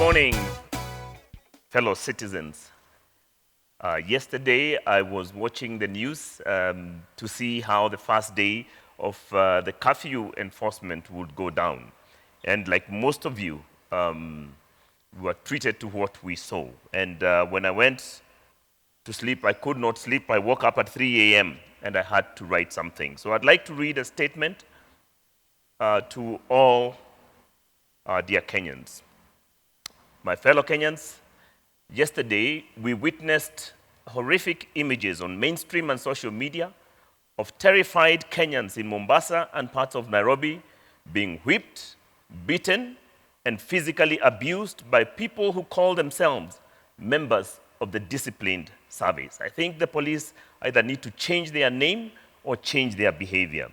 morning, fellow citizens. Yesterday, I was watching the news to see how the first day of the curfew enforcement would go down. And like most of you, we were treated to what we saw. And when I went to sleep, I could not sleep. I woke up at 3 a.m. and I had to write something. So I'd like to read a statement to all dear Kenyans. My fellow Kenyans, yesterday we witnessed horrific images on mainstream and social media of terrified Kenyans in Mombasa and parts of Nairobi being whipped, beaten, and physically abused by people who call themselves members of the disciplined service. I think the police either need to change their name or change their behavior.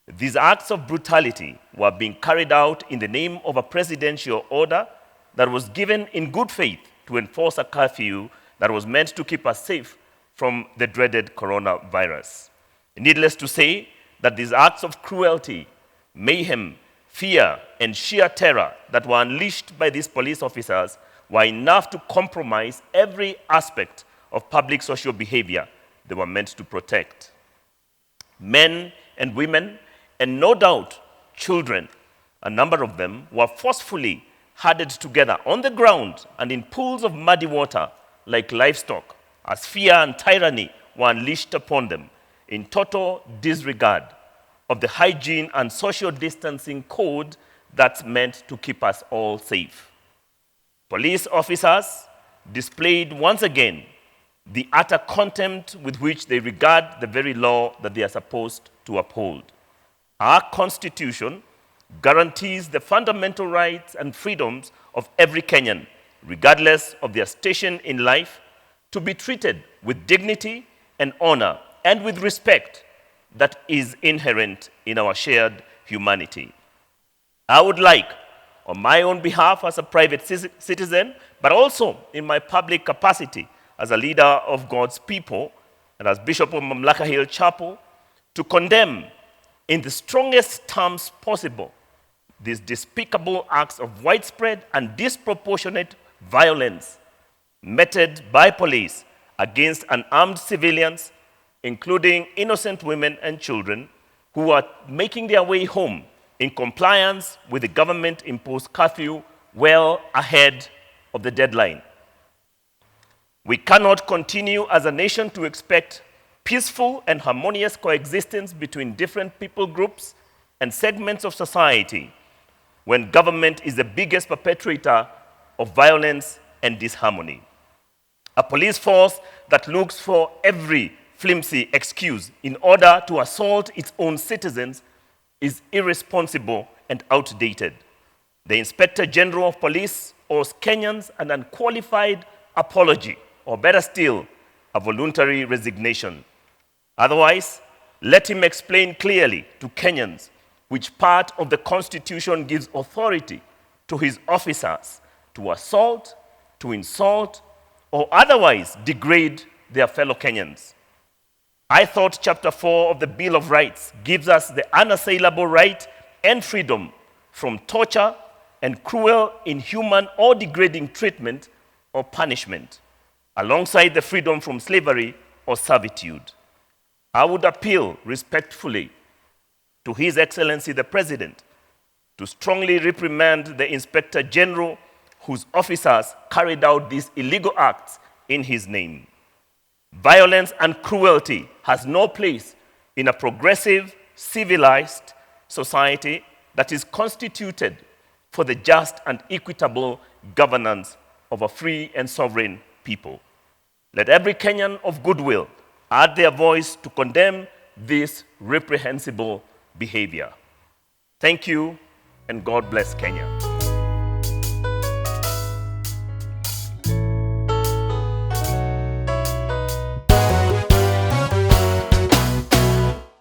These acts of brutality were being carried out in the name of a presidential order that was given in good faith to enforce a curfew that was meant to keep us safe from the dreaded coronavirus. Needless to say that these acts of cruelty, mayhem, fear, and sheer terror that were unleashed by these police officers were enough to compromise every aspect of public social behavior they were meant to protect. Men and women, and no doubt children, a number of them, were forcefully herded together on the ground and in pools of muddy water like livestock as fear and tyranny were unleashed upon them in total disregard of the hygiene and social distancing code that's meant to keep us all safe. Police officers displayed once again the utter contempt with which they regard the very law that they are supposed to uphold. Our Constitution guarantees the fundamental rights and freedoms of every Kenyan, regardless of their station in life, to be treated with dignity and honor and with respect that is inherent in our shared humanity. I would like, on my own behalf as a private citizen, but also in my public capacity as a leader of God's people and as Bishop of Mamlaka Hill Chapel, to condemn in the strongest terms possible these despicable acts of widespread and disproportionate violence meted by police against unarmed civilians, including innocent women and children who are making their way home in compliance with the government-imposed curfew well ahead of the deadline. We cannot continue as a nation to expect peaceful and harmonious coexistence between different people groups and segments of society when government is the biggest perpetrator of violence and disharmony. A police force that looks for every flimsy excuse in order to assault its own citizens is irresponsible and outdated. The Inspector General of Police owes Kenyans an unqualified apology, or better still, a voluntary resignation. Otherwise, let him explain clearly to Kenyans which part of the Constitution gives authority to his officers to assault, to insult, or otherwise degrade their fellow Kenyans. I thought Chapter 4 of the Bill of Rights gives us the unassailable right and freedom from torture and cruel, inhuman, or degrading treatment or punishment, alongside the freedom from slavery or servitude. I would appeal respectfully to His Excellency the President to strongly reprimand the Inspector General whose officers carried out these illegal acts in his name. Violence and cruelty has no place in a progressive, civilized society that is constituted for the just and equitable governance of a free and sovereign people. Let every Kenyan of goodwill add their voice to condemn this reprehensible behavior. Thank you, and God bless Kenya.